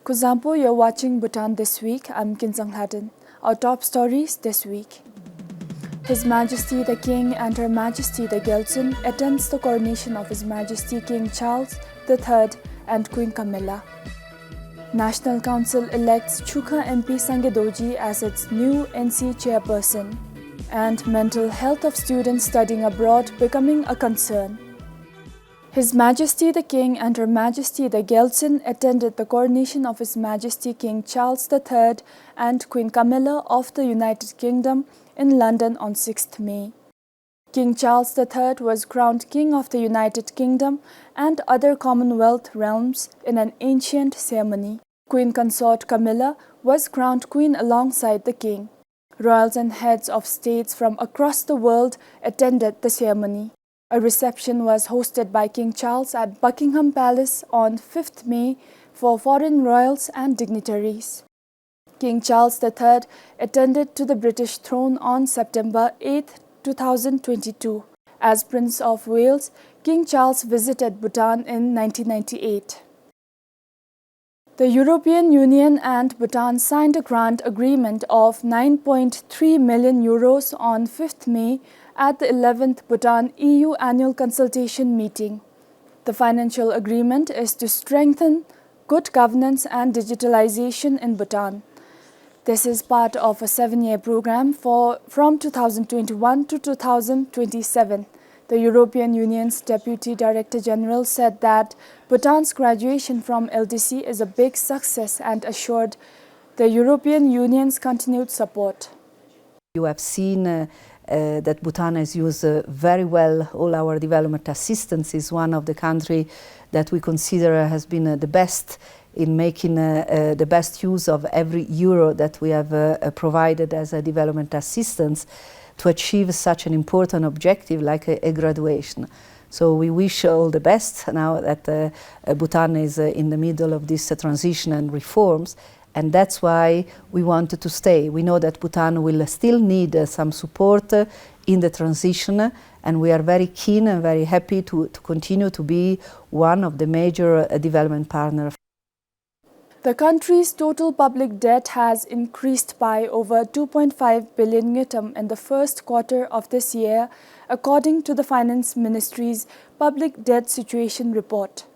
Kuzampo, you're watching Bhutan This Week. I'm Kinsang Haden. Our top stories this week. His Majesty the King and Her Majesty the Gelson attends the coronation of His Majesty King Charles III and Queen Camilla. National Council elects Chukha MP Sangedoji as its new NC chairperson. And mental health of students studying abroad becoming a concern. His Majesty the King and Her Majesty the Gelson attended the coronation of His Majesty King Charles III and Queen Camilla of the United Kingdom in London on 6th May. King Charles III was crowned King of the United Kingdom and other Commonwealth realms in an ancient ceremony. Queen Consort Camilla was crowned Queen alongside the King. Royals and heads of states from across the world attended the ceremony. A reception was hosted by King Charles at Buckingham Palace on 5th May for foreign royals and dignitaries. King Charles III attended to the British throne on September 8, 2022. As Prince of Wales, King Charles visited Bhutan in 1998. The European Union and Bhutan signed a grant agreement of 9.3 million euros on 5th May at the 11th Bhutan EU Annual Consultation Meeting. The financial agreement is to strengthen good governance and digitalization in Bhutan. This is part of a 7-year program from 2021 to 2027. The European Union's Deputy Director General said that Bhutan's graduation from LDC is a big success and assured the European Union's continued support. You have seen that Bhutan has used very well all our development assistance. Is one of the countries that we consider has been the best in making the best use of every euro that we have provided as a development assistance to achieve such an important objective like a graduation. So we wish all the best now that Bhutan is in the middle of this transition and reforms. And that's why we wanted to stay. We know that Bhutan will still need some support in the transition, and we are very keen and very happy to continue to be one of the major development partners. The country's total public debt has increased by over 2.5 billion yutam in the first quarter of this year, according to the Finance Ministry's Public Debt Situation Report.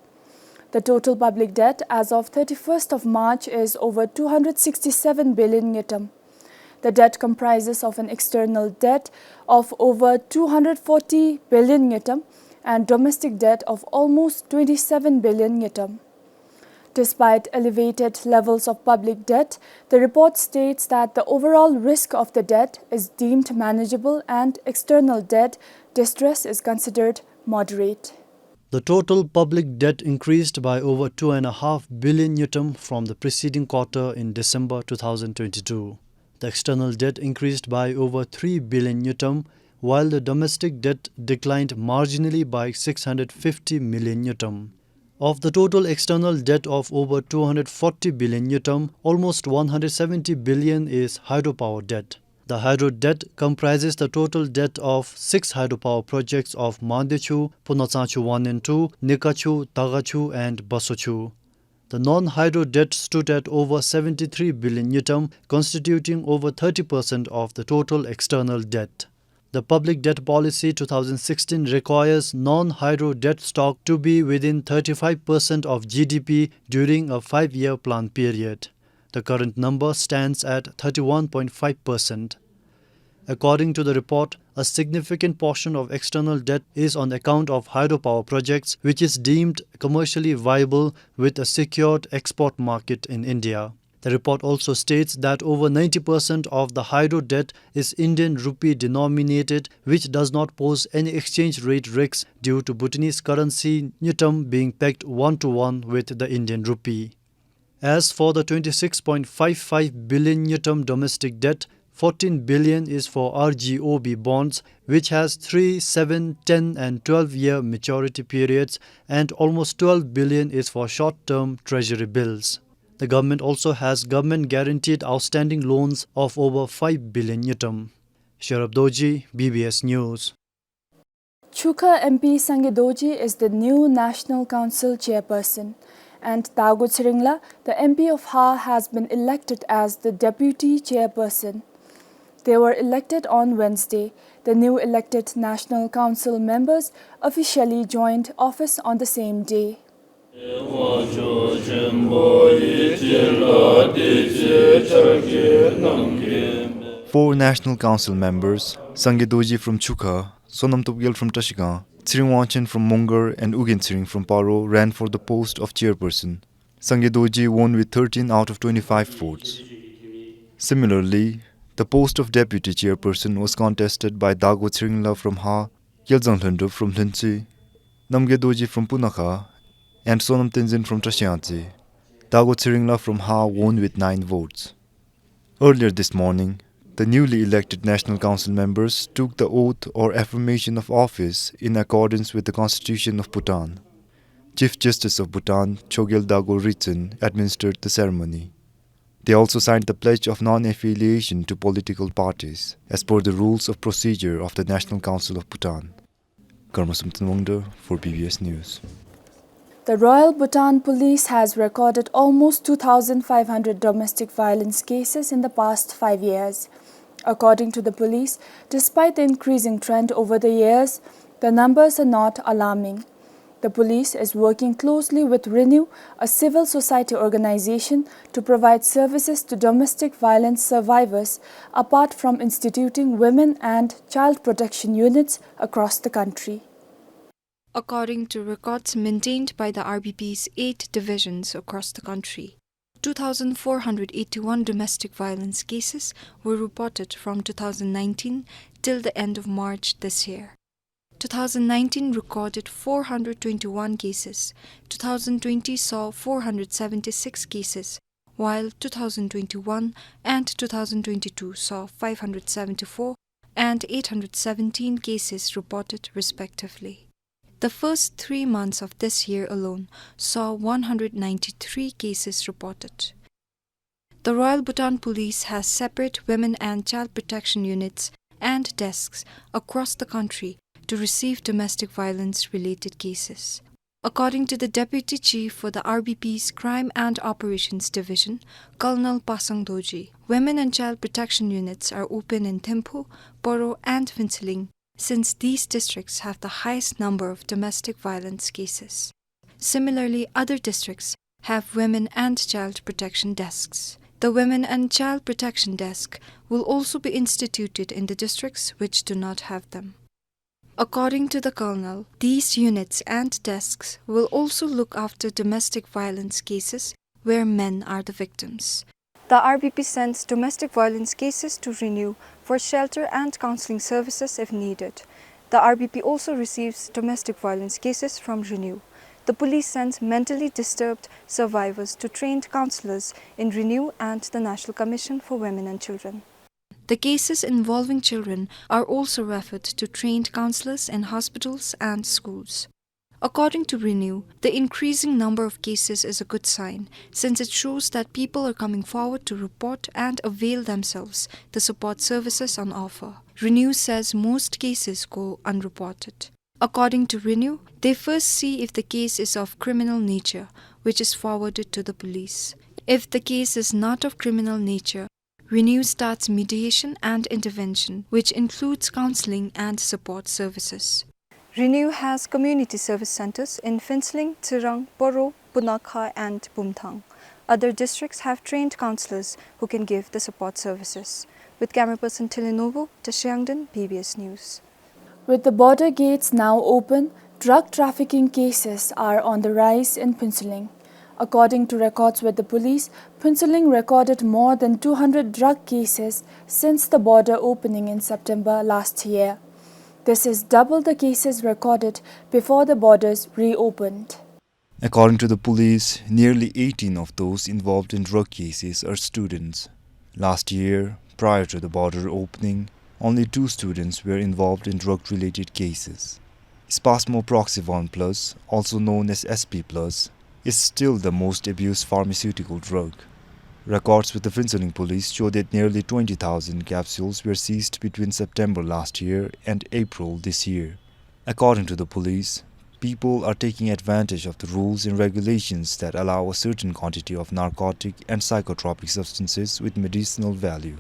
The total public debt as of 31st of March is over 267 billion yutam. The debt comprises of an external debt of over 240 billion yutam and domestic debt of almost 27 billion yutam. Despite elevated levels of public debt, the report states that the overall risk of the debt is deemed manageable and external debt distress is considered moderate. The total public debt increased by over 2.5 billion yutam from the preceding quarter in December 2022. The external debt increased by over 3 billion yutam, while the domestic debt declined marginally by 650 million yutam. Of the total external debt of over 240 billion yutam, almost 170 billion is hydropower debt. The hydro debt comprises the total debt of 6 hydropower projects of Mandechu, Punatsachu 1 and 2, Nikachu, Tagachu and Basochu. The non-hydro debt stood at over 73 billion yutam, constituting over 30% of the total external debt. The Public Debt Policy 2016 requires non-hydro debt stock to be within 35% of GDP during a 5-year plan period. The current number stands at 31.5%. According to the report, a significant portion of external debt is on account of hydropower projects, which is deemed commercially viable with a secured export market in India. The report also states that over 90% of the hydro debt is Indian rupee denominated, which does not pose any exchange rate risks due to Bhutanese currency yutam being pegged 1-to-1 with the Indian rupee. As for the 26.55 billion yutam domestic debt, 14 billion is for RGOB bonds, which has 3, 7, 10 and 12-year maturity periods, and almost 12 billion is for short-term treasury bills. The government also has government-guaranteed outstanding loans of over 5 billion yutam. Sharab Doji, BBS News. Chukha MP Sangedoji is the new National Council chairperson, and Dago Chiringla, the MP of Ha, has been elected as the deputy chairperson. They were elected on Wednesday. The new elected National Council members officially joined office on the same day. Four National Council members, Sangye Doji from Chukha, Sonam Tupgyal from Tashigang, Tsiring Wanchen from Mongar and Ugen Tsiring from Paro ran for the post of chairperson. Sangye Doji won with 13 out of 25 votes. Similarly, the post of deputy chairperson was contested by Dago Tsiringla from Ha, Gyaltsang Lhundup from Hlunchi, Namgye Doji from Punakha, and Sonam Tenzin from Tashiantsi. Dago Tsiringla from Ha won with 9 votes. Earlier this morning, the newly elected National Council members took the oath or affirmation of office in accordance with the Constitution of Bhutan. Chief Justice of Bhutan, Chogyal Dago Ritsen, administered the ceremony. They also signed the pledge of non-affiliation to political parties, as per the rules of procedure of the National Council of Bhutan. Karmasumtan Wongda for PBS News. The Royal Bhutan Police has recorded almost 2,500 domestic violence cases in the past 5 years. According to the police, despite the increasing trend over the years, the numbers are not alarming. The police is working closely with Renew, a civil society organization, to provide services to domestic violence survivors, apart from instituting women and child protection units across the country. According to records maintained by the RBP's 8 divisions across the country, 2,481 domestic violence cases were reported from 2019 till the end of March this year. 2019 recorded 421 cases, 2020 saw 476 cases, while 2021 and 2022 saw 574 and 817 cases reported respectively. The first 3 months of this year alone saw 193 cases reported. The Royal Bhutan Police has separate women and child protection units and desks across the country to receive domestic violence-related cases. According to the Deputy Chief for the RBP's Crime and Operations Division, Colonel Pasang Doji, women and child protection units are open in Thimphu, Poro and Phintsiling, since these districts have the highest number of domestic violence cases. Similarly, other districts have women and child protection desks. The Women and Child Protection Desk will also be instituted in the districts which do not have them. According to the Colonel, these units and desks will also look after domestic violence cases where men are the victims. The RBP sends domestic violence cases to Renew for shelter and counseling services if needed. The RBP also receives domestic violence cases from Renew. The police sends mentally disturbed survivors to trained counselors in Renew and the National Commission for Women and Children. The cases involving children are also referred to trained counselors in hospitals and schools. According to Renew, the increasing number of cases is a good sign, since it shows that people are coming forward to report and avail themselves the support services on offer. Renew says most cases go unreported. According to Renew, they first see if the case is of criminal nature, which is forwarded to the police. If the case is not of criminal nature, Renew starts mediation and intervention, which includes counseling and support services. Renew has community service centers in Phintsiling, Tsirang, Poro, Punakha and Bumthang. Other districts have trained counselors who can give the support services. With camera person Tilinovo, Tashiangdan, PBS News. With the border gates now open, drug trafficking cases are on the rise in Phintsiling. According to records with the police, Phintsiling recorded more than 200 drug cases since the border opening in September last year. This is double the cases recorded before the borders reopened. According to the police, nearly 18 of those involved in drug cases are students. Last year, prior to the border opening, only 2 students were involved in drug-related cases. Spasmoproxivon Plus, also known as SP Plus, is still the most abused pharmaceutical drug. Records with the Phintsiling police show that nearly 20,000 capsules were seized between September last year and April this year. According to the police, People are taking advantage of the rules and regulations that allow a certain quantity of narcotic and psychotropic substances with medicinal value.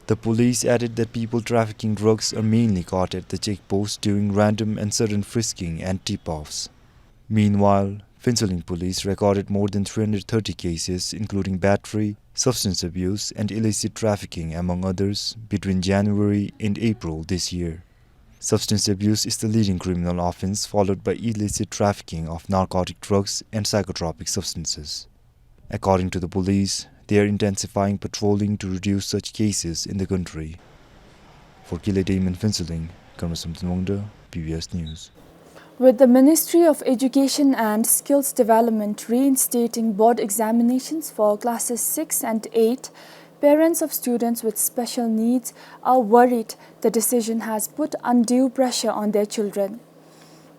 The police added that people trafficking drugs are mainly caught at the checkpost during random and sudden frisking and tip-offs. Meanwhile, Phinseling police recorded more than 330 cases including battery, substance abuse and illicit trafficking among others between January and April this year. Substance abuse is the leading criminal offense, followed by illicit trafficking of narcotic drugs and psychotropic substances. According to the police, they are intensifying patrolling to reduce such cases in the country. For Kile Damon Phinseling, Karmasamtanwangda, PBS News. With the Ministry of Education and Skills Development reinstating board examinations for classes 6 and 8, parents of students with special needs are worried the decision has put undue pressure on their children.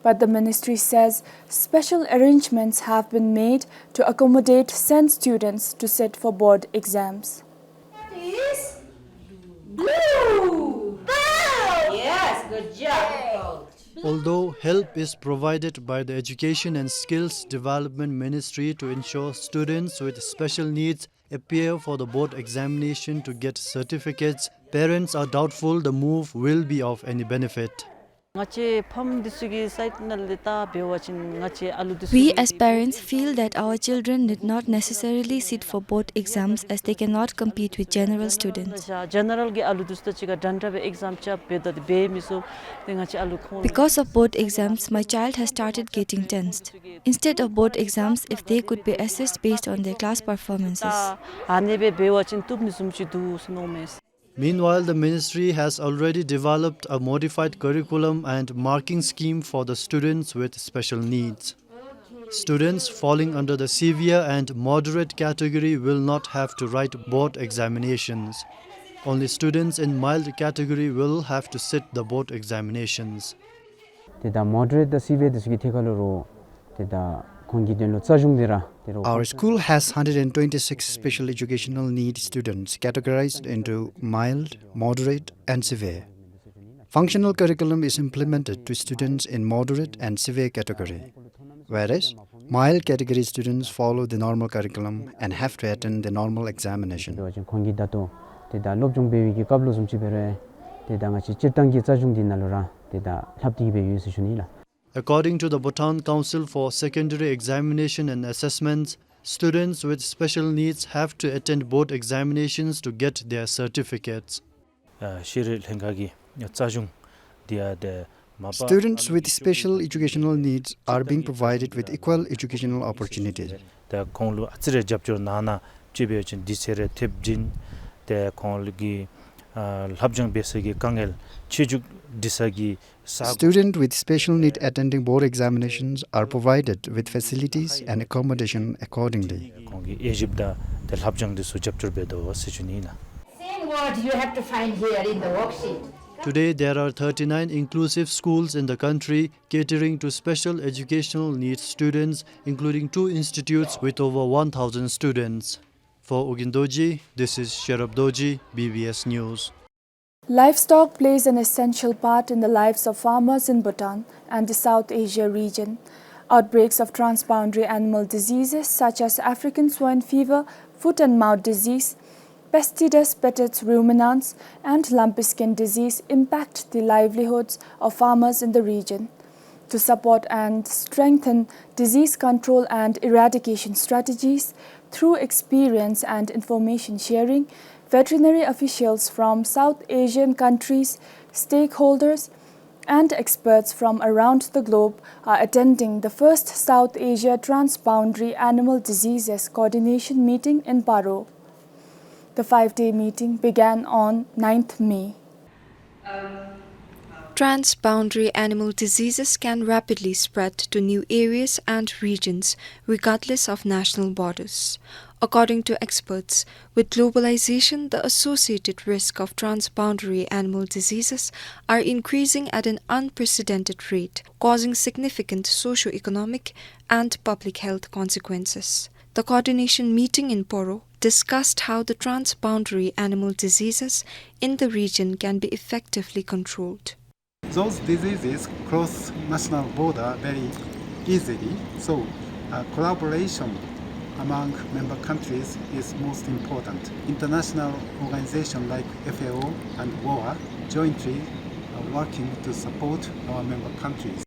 But the ministry says special arrangements have been made to accommodate sent students to sit for board exams. Is blue. Yes, good job. Although help is provided by the Education and Skills Development Ministry to ensure students with special needs appear for the board examination to get certificates, parents are doubtful the move will be of any benefit. We as parents feel that our children need not necessarily sit for board exams as they cannot compete with general students. Because of board exams, my child has started getting tensed. Instead of board exams, if they could be assessed based on their class performances. Meanwhile, the ministry has already developed a modified curriculum and marking scheme for the students with special needs. Students falling under the severe and moderate category will not have to write board examinations. Only students in mild category will have to sit the board examinations. Our school has 126 special educational needs students categorized into mild, moderate and severe. Functional curriculum is implemented to students in moderate and severe category, whereas mild category students follow the normal curriculum and have to attend the normal examination. According to the Bhutan Council for Secondary Examination and Assessments, students with special needs have to attend board examinations to get their certificates. Students with special educational needs are being provided with equal educational opportunities. Students with special need attending board examinations are provided with facilities and accommodation accordingly. Same word you have to find here in the worksheet. Today, there are 39 inclusive schools in the country catering to special educational needs students, including 2 institutes with over 1,000 students. For Ugindoji, this is Sherab Doji, BBS News. Livestock plays an essential part in the lives of farmers in Bhutan and the South Asia region. Outbreaks of transboundary animal diseases such as African swine fever, foot and mouth disease, Pestidus petex ruminans and lumpy skin disease impact the livelihoods of farmers in the region. To support and strengthen disease control and eradication strategies through experience and information sharing, veterinary officials from South Asian countries, stakeholders, and experts from around the globe are attending the first South Asia Transboundary Animal Diseases Coordination Meeting in Paro. The 5-day meeting began on 9th May. Transboundary animal diseases can rapidly spread to new areas and regions, regardless of national borders. According to experts, with globalization, the associated risk of transboundary animal diseases are increasing at an unprecedented rate, causing significant socio-economic and public health consequences. The coordination meeting in Poro discussed how the transboundary animal diseases in the region can be effectively controlled. those diseases cross national border very easily. So collaboration among member countries is most important. International organizations like FAO and WOA jointly are working to support our member countries.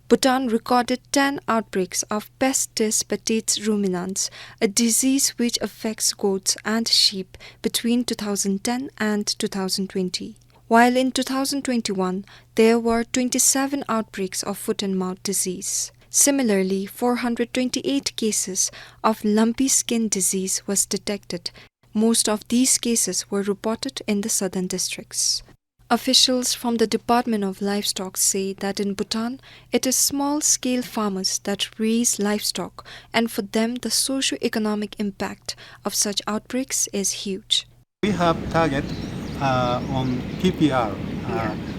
Bhutan recorded 10 outbreaks of Pest des Petits Ruminants, a disease which affects goats and sheep between 2010 and 2020. While in 2021, there were 27 outbreaks of foot and mouth disease. Similarly, 428 cases of lumpy skin disease was detected. Most of these cases were reported in the southern districts. Officials from the Department of Livestock say that in Bhutan, it is small-scale farmers that raise livestock, and for them the socio-economic impact of such outbreaks is huge. We have target on PPR,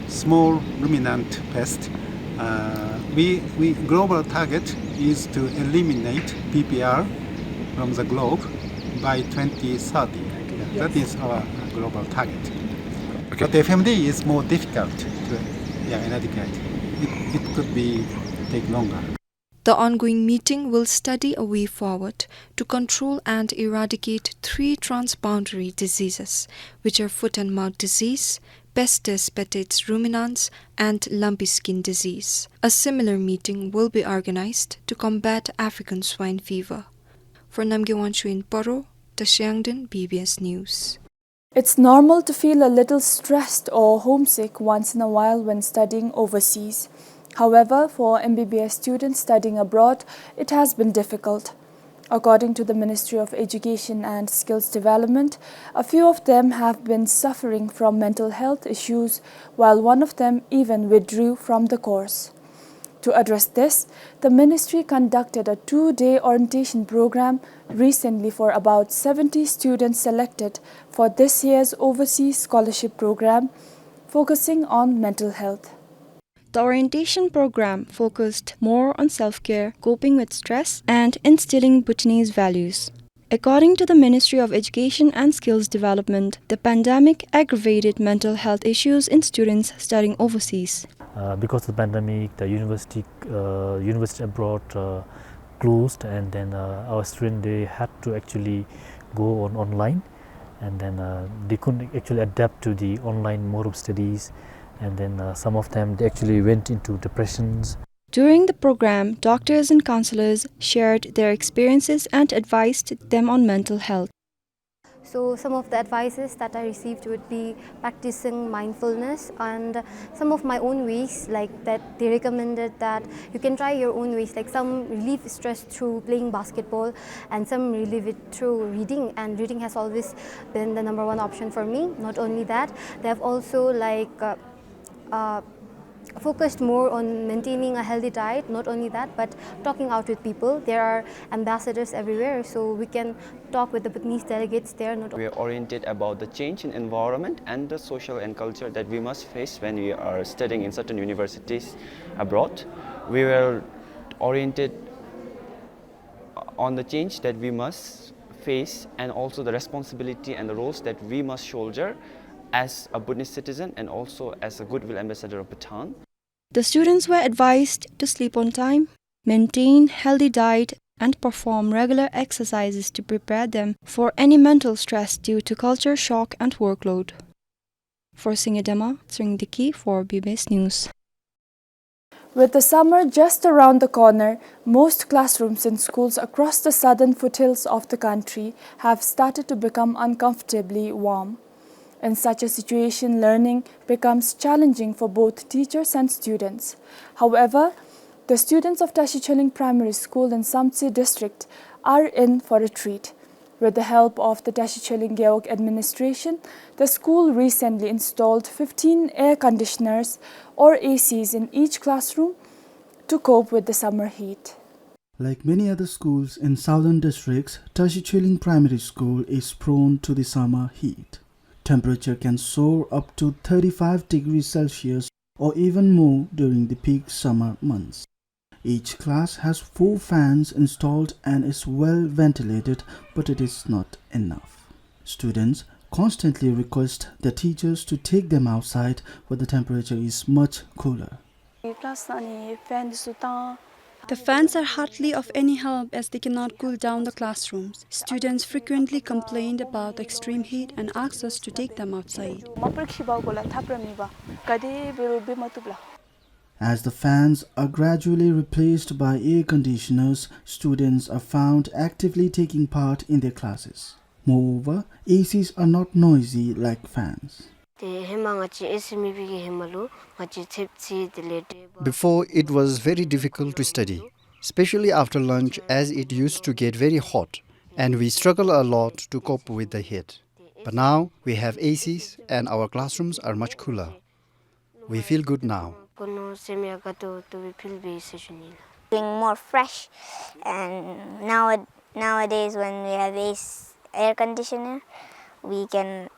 small ruminant pest. We global target is to eliminate PPR from the globe by 2030. Yes. That is our global target. Okay. But FMD is more difficult to eradicate. It could take longer. The ongoing meeting will study a way forward to control and eradicate 3 transboundary diseases, which are foot and mouth disease, Pest des Petits Ruminants, and lumpy skin disease. A similar meeting will be organized to combat African swine fever. For Namgyewanshu in Poro, Tashyangden, BBS News. It's normal to feel a little stressed or homesick once in a while when studying overseas. However, for MBBS students studying abroad, it has been difficult. According to the Ministry of Education and Skills Development, a few of them have been suffering from mental health issues, while one of them even withdrew from the course. To address this, the ministry conducted a 2-day orientation program recently for about 70 students selected for this year's overseas scholarship program, focusing on mental health. The orientation program focused more on self-care, coping with stress, and instilling Bhutanese values. According to the Ministry of Education and Skills Development, the pandemic aggravated mental health issues in students studying overseas. Because of the pandemic, the university abroad closed, and then our students, they had to actually go online, and then they couldn't actually adapt to the online mode of studies, and then some of them, they actually went into depressions. During the program, doctors and counselors shared their experiences and advised them on mental health. So some of the advices that I received would be practicing mindfulness, and some of my own ways, like that they recommended that you can try your own ways, like some relieve stress through playing basketball and some relieve it through reading, and reading has always been the #1 option for me. Not only that, they have also focused more on maintaining a healthy diet. Not only that, but talking out with people. There are ambassadors everywhere, so we can talk with the Bhutanese delegates there. We are oriented about the change in environment and the social and culture that we must face when we are studying in certain universities abroad. We were oriented on the change that we must face, and also the responsibility and the roles that we must shoulder as a Bhutanese citizen and also as a goodwill ambassador of Bhutan. The students were advised to sleep on time, maintain healthy diet, and perform regular exercises to prepare them for any mental stress due to culture shock and workload. For Singidama, Sringdiki for BBS News. With the summer just around the corner, most classrooms in schools across the southern foothills of the country have started to become uncomfortably warm. In such a situation, learning becomes challenging for both teachers and students. However, the students of Tashicheling Primary School in Samtse district are in for a treat. With the help of the Tashicheling Geog administration, the school recently installed 15 air conditioners or ACs in each classroom to cope with the summer heat. Like many other schools in southern districts, Tashicheling Primary School is prone to the summer heat. Temperature can soar up to 35 degrees Celsius or even more during the peak summer months. Each class has 4 fans installed and is well ventilated, but it is not enough. Students constantly request their teachers to take them outside where the temperature is much cooler. The fans are hardly of any help as they cannot cool down the classrooms. Students frequently complained about the extreme heat and asked us to take them outside. As the fans are gradually replaced by air conditioners, students are found actively taking part in their classes. Moreover, ACs are not noisy like fans. Before, it was very difficult to study, especially after lunch, as it used to get very hot and we struggle a lot to cope with the heat. But now we have ACs and our classrooms are much cooler. We feel good now. Being more fresh, and nowadays when we have air conditioner, we can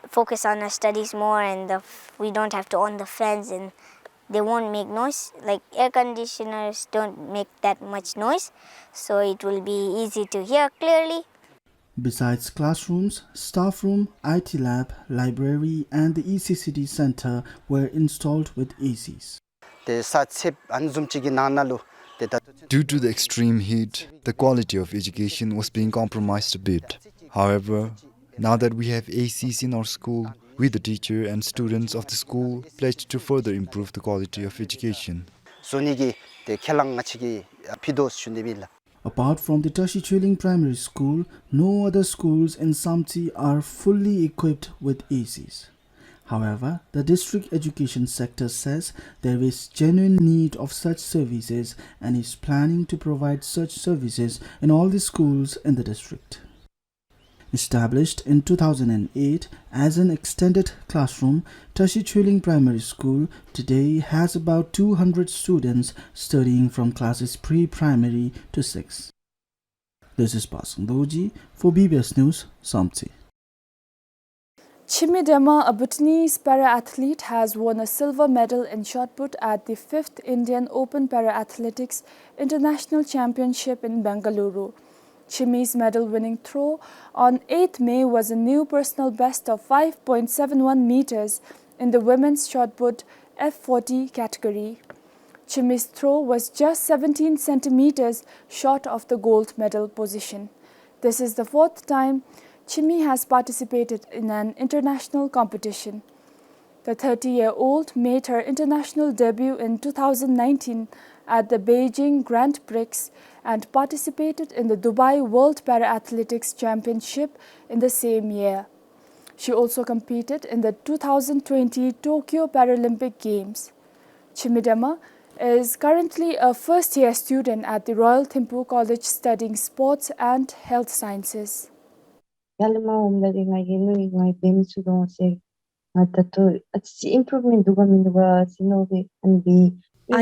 focus on our studies more, and we don't have to on the fans and they won't make noise. Like air conditioners don't make that much noise, so it will be easy to hear clearly. Besides classrooms, staff room, IT lab, library and the ECCD center were installed with ACs. Due to the extreme heat, the quality of education was being compromised a bit. However, now that we have ACs in our school, we, the teacher and students of the school, pledged to further improve the quality of education. Apart from the Tashi Chuling Primary School, no other schools in Samti are fully equipped with ACs. However, the district education sector says there is genuine need of such services and is planning to provide such services in all the schools in the district. Established in 2008 as an extended classroom, Tashi Chuling Primary School today has about 200 students studying from classes pre-primary to 6. This is Pasang Doji for BBS News, Samti. Chimidema, a Bhutanese para-athlete, has won a silver medal in shot put at the 5th Indian Open Para-Athletics International Championship in Bengaluru. Chimi's medal-winning throw on 8th May was a new personal best of 5.71 meters in the women's shot put F40 category. Chimi's throw was just 17 centimeters short of the gold medal position. This is the 4th time Chimi has participated in an international competition. The 30-year-old made her international debut in 2019 at the Beijing Grand Prix and participated in the Dubai World Para-Athletics Championship in the same year. She also competed in the 2020 Tokyo Paralympic Games. Chimidema is currently a first-year student at the Royal Thimphu College studying sports and health sciences. I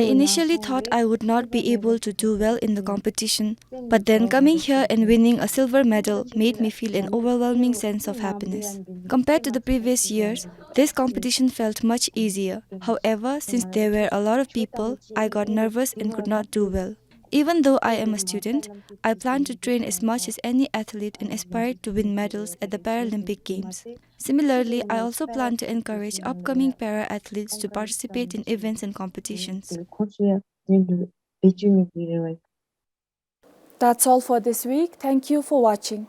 initially thought I would not be able to do well in the competition, but then coming here and winning a silver medal made me feel an overwhelming sense of happiness. Compared to the previous years, this competition felt much easier. However, since there were a lot of people, I got nervous and could not do well. Even though I am a student, I plan to train as much as any athlete and aspire to win medals at the Paralympic Games. Similarly, I also plan to encourage upcoming para-athletes to participate in events and competitions. That's all for this week. Thank you for watching.